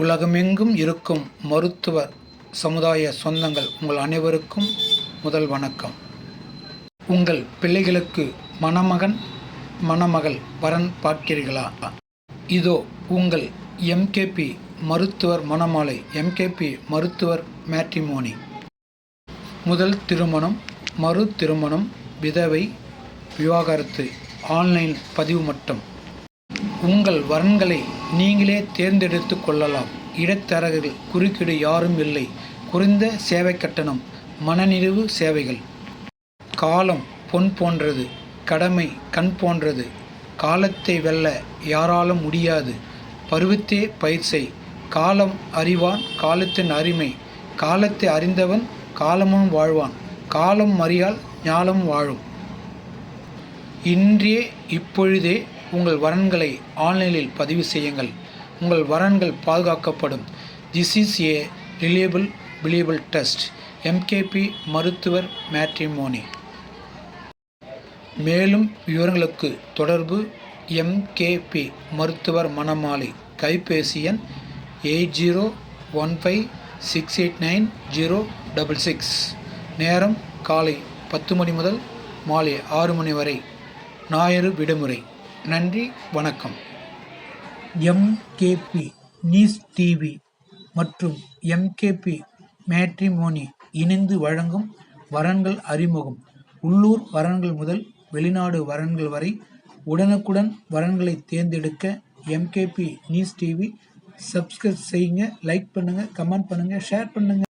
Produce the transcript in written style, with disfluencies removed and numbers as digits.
உலகமெங்கும் இருக்கும் மருத்துவர் சமுதாய சொந்தங்கள் உங்கள் அனைவருக்கும் முதல் வணக்கம். உங்கள் பிள்ளைகளுக்கு மணமகன் மணமகள் வரன் பார்க்கிறீர்களா? இதோ உங்கள் எம்கேபி மருத்துவர் மணமாலை, எம்கேபி மருத்துவர் மேட்ரிமோனி. முதல் திருமணம், மறு திருமணம், விதவை, விவாகரத்து, ஆன்லைன் பதிவு மட்டும். உங்கள் வரன்களை நீங்களே தேர்ந்தெடுத்து கொள்ளலாம். இடைத்தரகர்கள், குறுக்கீடு யாரும் இல்லை. குறைந்த சேவை கட்டணம், மனநிறைவு சேவைகள். காலம் பொன் போன்றது, கடமை கண் போன்றது. காலத்தை வெல்ல யாராலும் முடியாது. பருவத்தே பயிர் செய். காலம் அறிவான் காலத்தின் அருமை. காலத்தை அறிந்தவன் காலமும் வாழ்வான். காலம் அறியால் ஞாலம் வாழும். இன்றே இப்பொழுதே உங்கள் வரன்களை ஆன்லைனில் பதிவு செய்யுங்கள். உங்கள் வரன்கள் பாதுகாக்கப்படும். This is a reliable believable test. MKB மருத்துவர் மேட்ரிமோனி. மேலும் விவரங்களுக்கு தொடர்பு எம்கேபி மருத்துவர் மணமாலை. கைபேசி எண் 8015689066. நேரம் காலை 10 மணி முதல் மாலை 6 மணி வரை. ஞாயிறு விடுமுறை. நன்றி, வணக்கம். எம்கேபி நியூஸ் டிவி மற்றும் எம்கேபி மேட்ரிமோனி இணைந்து வழங்கும் வரன்கள் அறிமுகம். உள்ளூர் வரன்கள் முதல் வெளிநாடு வரன்கள் வரை உடனுக்குடன் வரன்களை தேர்ந்தெடுக்க எம்கேபி நியூஸ் டிவி சப்ஸ்கிரைப் செய்யுங்க. லைக் பண்ணுங்கள், கமெண்ட் பண்ணுங்கள், ஷேர் பண்ணுங்கள்.